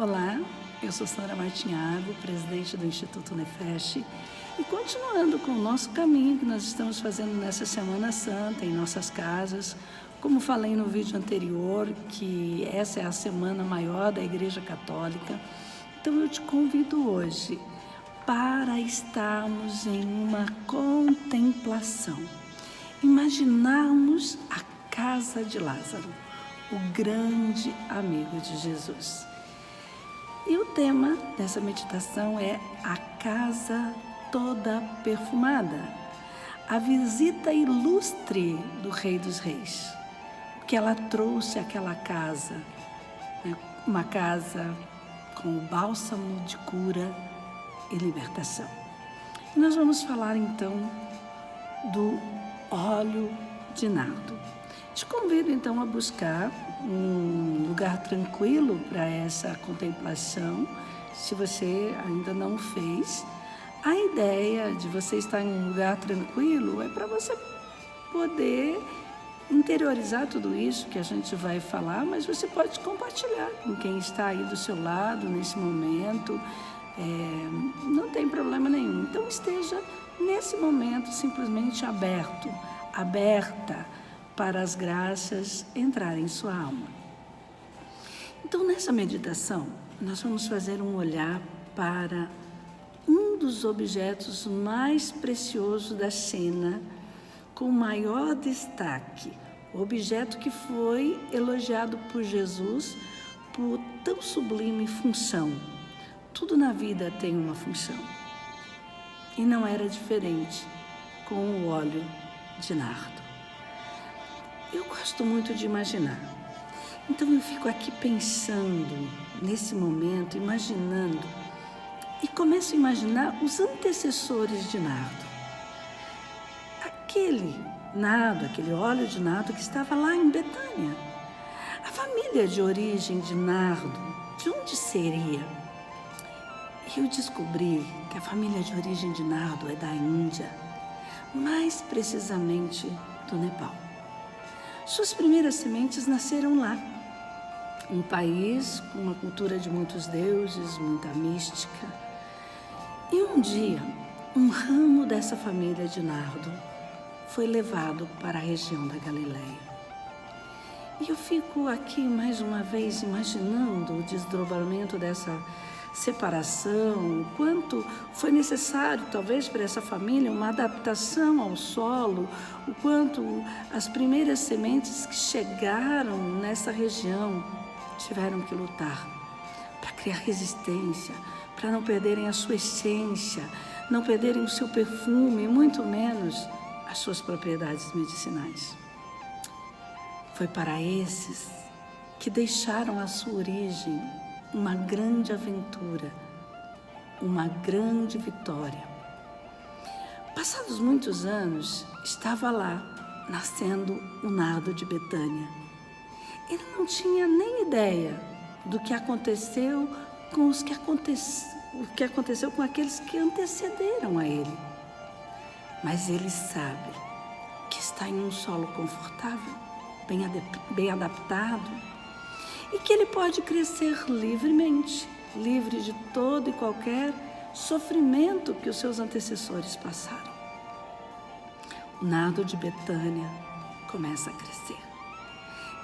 Olá, eu sou Sandra Martinhago, presidente do Instituto Nefesh, e continuando com o nosso caminho que nós estamos fazendo nessa Semana Santa em nossas casas. Como falei no vídeo anterior, que essa é a semana maior da Igreja Católica, então eu te convido hoje para estarmos em uma contemplação, imaginarmos a casa de Lázaro, o grande amigo de Jesus. E o tema dessa meditação é a casa toda perfumada, a visita ilustre do Rei dos Reis. O que ela trouxe àquela casa, né? Uma casa com o bálsamo de cura e libertação. E nós vamos falar então do óleo de nardo. Te convido então a buscar um lugar tranquilo para essa contemplação, se você ainda não fez. A ideia de você estar em um lugar tranquilo é para você poder interiorizar tudo isso que a gente vai falar, mas você pode compartilhar com quem está aí do seu lado nesse momento, não tem problema nenhum. Então esteja nesse momento simplesmente aberta para as graças entrarem em sua alma. Então, nessa meditação, nós vamos fazer um olhar para um dos objetos mais preciosos da cena, com maior destaque, o objeto que foi elogiado por Jesus por tão sublime função. Tudo na vida tem uma função. E não era diferente com o óleo de nardo. Eu gosto muito de imaginar. Então eu fico aqui pensando nesse momento, imaginando, e começo a imaginar os antecessores de nardo. Aquele óleo de nardo que estava lá em Betânia. A família de origem de nardo, de onde seria? E eu descobri que a família de origem de nardo é da Índia, mais precisamente do Nepal. Suas primeiras sementes nasceram lá, um país com uma cultura de muitos deuses, muita mística. E um dia, um ramo dessa família de nardo foi levado para a região da Galileia. E eu fico aqui mais uma vez imaginando o desdobramento dessa separação, o quanto foi necessário, talvez, para essa família, uma adaptação ao solo, o quanto as primeiras sementes que chegaram nessa região tiveram que lutar para criar resistência, para não perderem a sua essência, não perderem o seu perfume, muito menos as suas propriedades medicinais. Foi para esses que deixaram a sua origem uma grande aventura, uma grande vitória. Passados muitos anos, estava lá, nascendo o nardo de Betânia. Ele não tinha nem ideia do que aconteceu com o que aconteceu com aqueles que antecederam a ele. Mas ele sabe que está em um solo confortável, bem adaptado, e que ele pode crescer livremente, livre de todo e qualquer sofrimento que os seus antecessores passaram. O nardo de Betânia começa a crescer.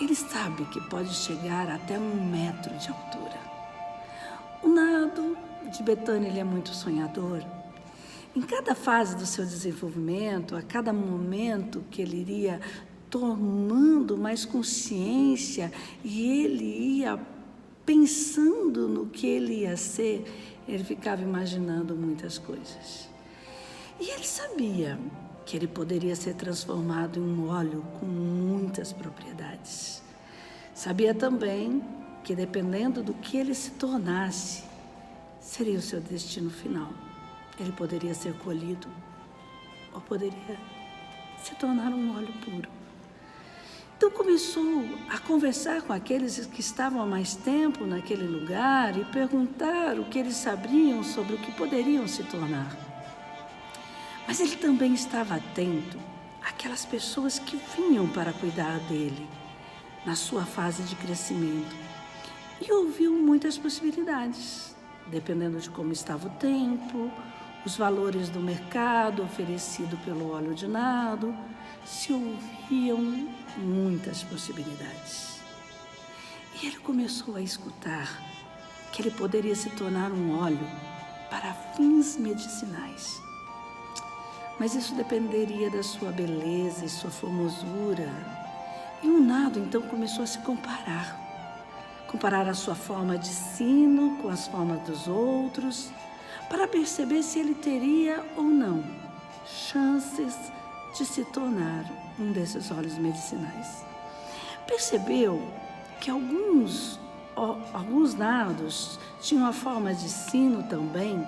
Ele sabe que pode chegar até 1 metro de altura. O nardo de Betânia, ele é muito sonhador. Em cada fase do seu desenvolvimento, a cada momento que ele iria tomando mais consciência e ele ia pensando no que ele ia ser, ele ficava imaginando muitas coisas. E ele sabia que ele poderia ser transformado em um óleo com muitas propriedades. Sabia também que, dependendo do que ele se tornasse, seria o seu destino final. Ele poderia ser colhido ou poderia se tornar um óleo puro. Então começou a conversar com aqueles que estavam há mais tempo naquele lugar e perguntar o que eles sabiam sobre o que poderiam se tornar. Mas ele também estava atento àquelas pessoas que vinham para cuidar dele na sua fase de crescimento e ouviu muitas possibilidades, dependendo de como estava o tempo, os valores do mercado oferecido pelo óleo de nardo, se ouviam muitas possibilidades. E ele começou a escutar que ele poderia se tornar um óleo para fins medicinais. Mas isso dependeria da sua beleza e sua formosura. E o nardo então começou a se comparar a sua forma de sino com as formas dos outros, para perceber se ele teria ou não chances de se tornar um desses óleos medicinais. Percebeu que alguns nardos tinham a forma de sino também,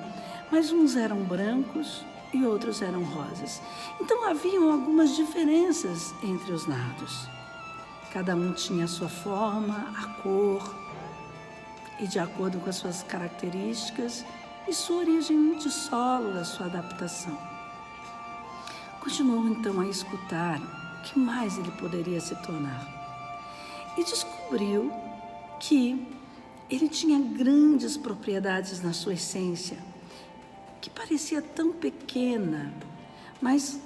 mas uns eram brancos e outros eram rosas. Então haviam algumas diferenças entre os nardos. Cada um tinha a sua forma, a cor, e de acordo com as suas características e sua origem de solo, a sua adaptação. Continuou então a escutar o que mais ele poderia se tornar. E descobriu que ele tinha grandes propriedades na sua essência, que parecia tão pequena, mas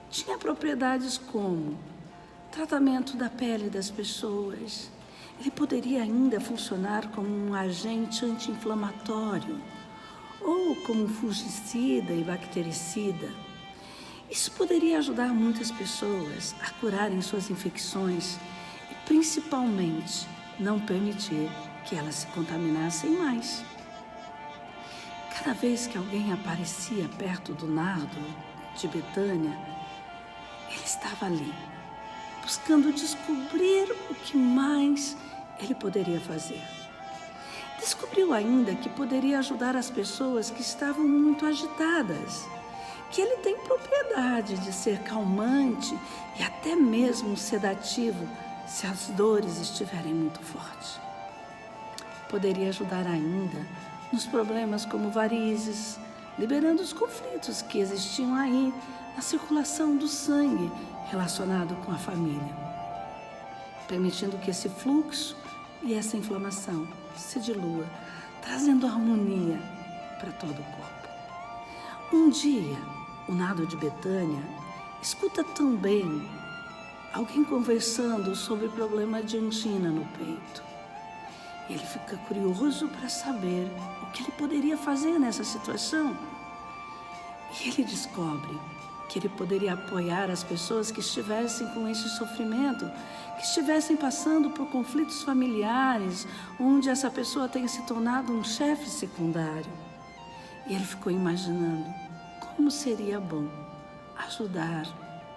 tinha propriedades como tratamento da pele das pessoas. Ele poderia ainda funcionar como um agente anti-inflamatório ou como um fungicida e bactericida. Isso poderia ajudar muitas pessoas a curarem suas infecções e, principalmente, não permitir que elas se contaminassem mais. Cada vez que alguém aparecia perto do nardo de Betânia, ele estava ali, buscando descobrir o que mais ele poderia fazer. Descobriu ainda que poderia ajudar as pessoas que estavam muito agitadas, que ele tem propriedade de ser calmante e até mesmo sedativo se as dores estiverem muito fortes. Poderia ajudar ainda nos problemas como varizes, liberando os conflitos que existiam aí na circulação do sangue relacionado com a família, permitindo que esse fluxo e essa inflamação se dilua, trazendo harmonia para todo o corpo. Um dia, o nardo de Betânia escuta também alguém conversando sobre o problema de angina no peito. Ele fica curioso para saber o que ele poderia fazer nessa situação. E ele descobre que ele poderia apoiar as pessoas que estivessem com esse sofrimento, que estivessem passando por conflitos familiares, onde essa pessoa tenha se tornado um chefe secundário. E ele ficou imaginando como seria bom ajudar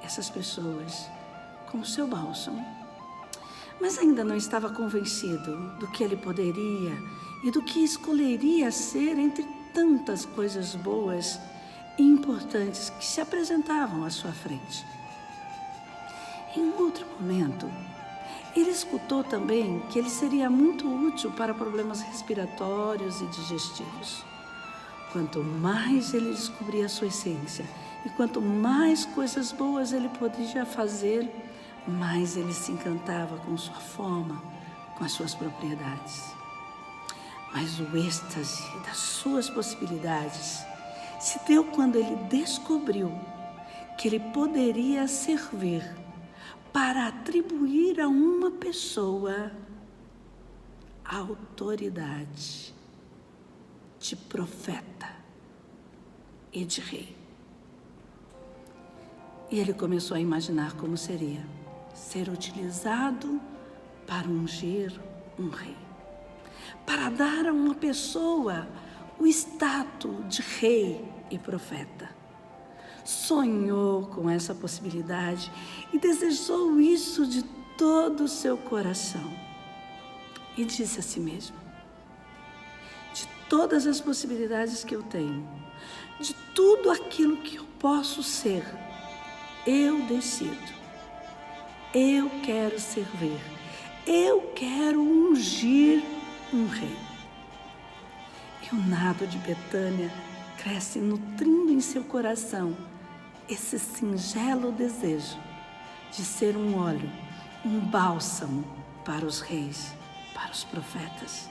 essas pessoas com o seu bálsamo. Mas ainda não estava convencido do que ele poderia e do que escolheria ser entre tantas coisas boas e importantes que se apresentavam à sua frente. Em um outro momento, ele escutou também que ele seria muito útil para problemas respiratórios e digestivos. Quanto mais ele descobria a sua essência e quanto mais coisas boas ele podia fazer, mais ele se encantava com sua forma, com as suas propriedades. Mas o êxtase das suas possibilidades se deu quando ele descobriu que ele poderia servir para atribuir a uma pessoa a autoridade de profeta e de rei. E ele começou a imaginar como seria ser utilizado para ungir um rei, para dar a uma pessoa o status de rei e profeta. Sonhou com essa possibilidade e desejou isso de todo o seu coração. E disse a si mesmo: de todas as possibilidades que eu tenho, de tudo aquilo que eu posso ser, eu decido. Eu quero servir. Eu quero ungir um rei. E o nardo de Betânia cresce nutrindo em seu coração esse singelo desejo de ser um óleo, um bálsamo para os reis, para os profetas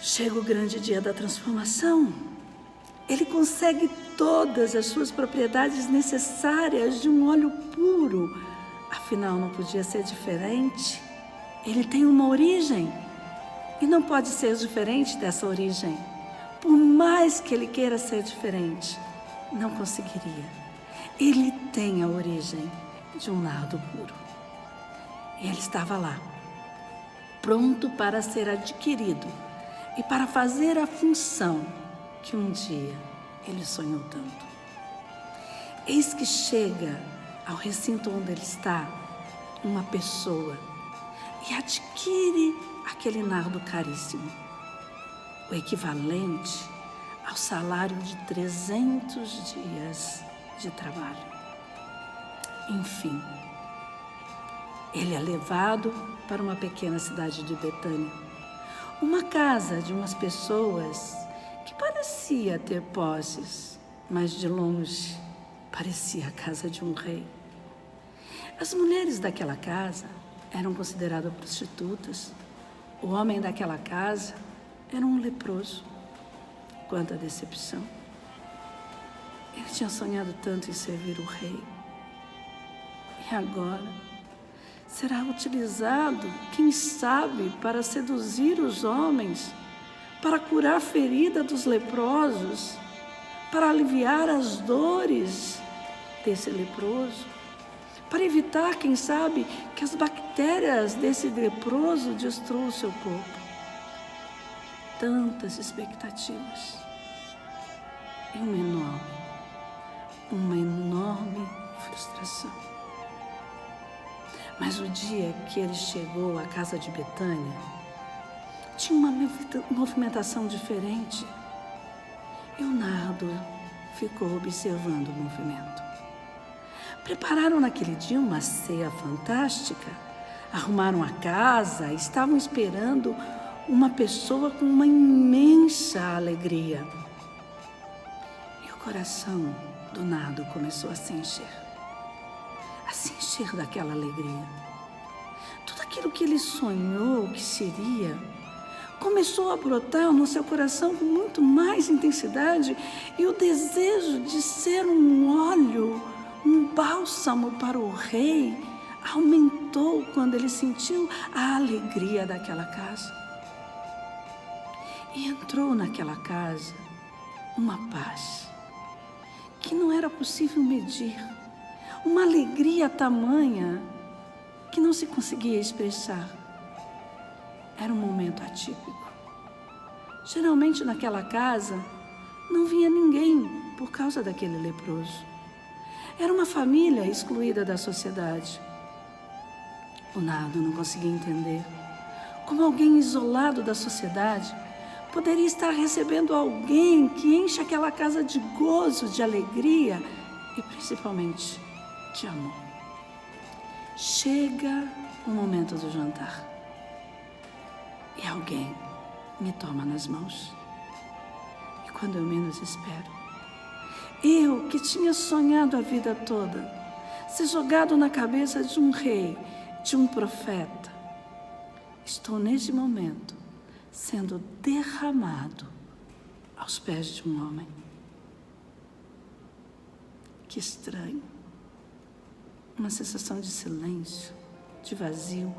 Chega o grande dia da transformação. Ele consegue todas as suas propriedades necessárias de um óleo puro. Afinal, não podia ser diferente. Ele tem uma origem e não pode ser diferente dessa origem. Por mais que ele queira ser diferente, não conseguiria. Ele tem a origem de um nardo puro. E ele estava lá, pronto para ser adquirido e para fazer a função que um dia ele sonhou tanto. Eis que chega ao recinto onde ele está uma pessoa e adquire aquele nardo caríssimo, o equivalente ao salário de 300 dias de trabalho. Enfim, ele é levado para uma pequena cidade de Betânia, uma casa de umas pessoas que parecia ter posses, mas de longe parecia a casa de um rei. As mulheres daquela casa eram consideradas prostitutas. O homem daquela casa era um leproso. Quanta decepção! Ele tinha sonhado tanto em servir o rei. E agora será utilizado, quem sabe, para seduzir os homens, para curar a ferida dos leprosos, para aliviar as dores desse leproso, para evitar, quem sabe, que as bactérias desse leproso destruam o seu corpo. Tantas expectativas e uma enorme frustração. Mas o dia que ele chegou à casa de Betânia, tinha uma movimentação diferente. E o nardo ficou observando o movimento. Prepararam naquele dia uma ceia fantástica, arrumaram a casa, estavam esperando uma pessoa com uma imensa alegria. E o coração do nardo começou a se encher daquela alegria. Tudo aquilo que ele sonhou que seria, começou a brotar no seu coração com muito mais intensidade, e o desejo de ser um óleo, um bálsamo para o rei, aumentou quando ele sentiu a alegria daquela casa. E entrou naquela casa uma paz que não era possível medir, uma alegria tamanha que não se conseguia expressar. Era um momento atípico. Geralmente naquela casa não vinha ninguém por causa daquele leproso. Era uma família excluída da sociedade. O nardo não conseguia entender como alguém isolado da sociedade poderia estar recebendo alguém que enche aquela casa de gozo, de alegria e principalmente de amor. Chega o momento do jantar e alguém me toma nas mãos. E quando eu menos espero, eu que tinha sonhado a vida toda ser jogado na cabeça de um rei, de um profeta, estou neste momento sendo derramado aos pés de um homem. Que estranho. Uma sensação de silêncio, de vazio,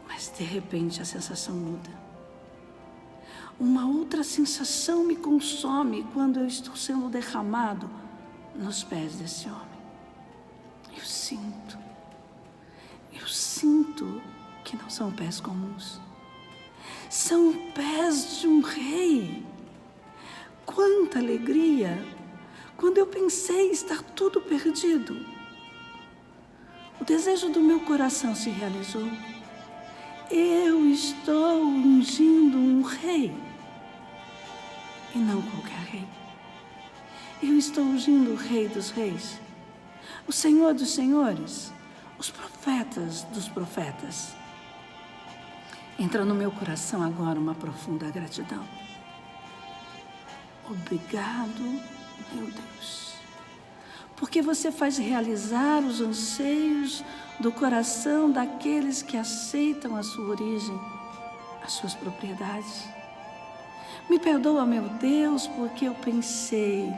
mas de repente a sensação muda. Uma outra sensação me consome quando eu estou sendo derramado nos pés desse homem. Eu sinto que não são pés comuns. São pés de um rei. Quanta alegria! Quando eu pensei estar tudo perdido, o desejo do meu coração se realizou. Eu estou ungindo um rei, e não qualquer rei. Eu estou ungindo o Rei dos Reis, o Senhor dos Senhores, os profetas dos profetas. Entra no meu coração agora uma profunda gratidão. Obrigado, meu Deus, porque você faz realizar os anseios do coração daqueles que aceitam a sua origem. as suas propriedades. Me perdoa, meu Deus, porque eu pensei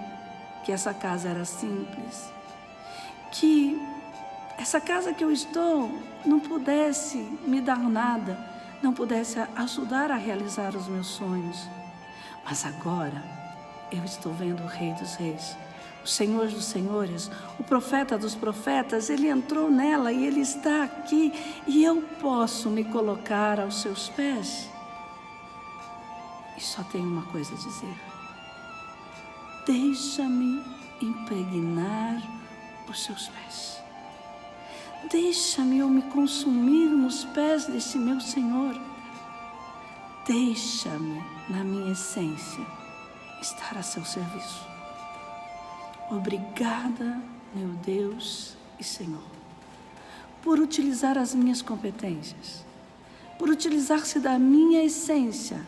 que essa casa era simples, que essa casa que eu estou não pudesse me dar nada, não pudesse ajudar a realizar os meus sonhos. Mas agora eu estou vendo o Rei dos Reis, o Senhor dos Senhores, o Profeta dos Profetas. Ele entrou nela e Ele está aqui, e eu posso me colocar aos seus pés. E só tenho uma coisa a dizer: deixa-me impregnar os seus pés. Deixa-me eu me consumir nos pés desse meu Senhor. Deixa-me, na minha essência, estar a seu serviço. Obrigada, meu Deus e Senhor, por utilizar as minhas competências, por utilizar-se da minha essência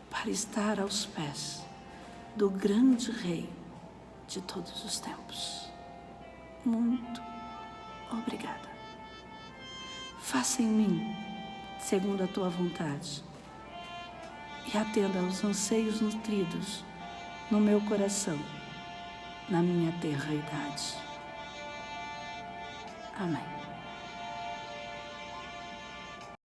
para estar aos pés do grande Rei de todos os tempos. Muito obrigada. Faça em mim segundo a tua vontade e atenda aos anseios nutridos no meu coração, na minha tenra idade. Amém.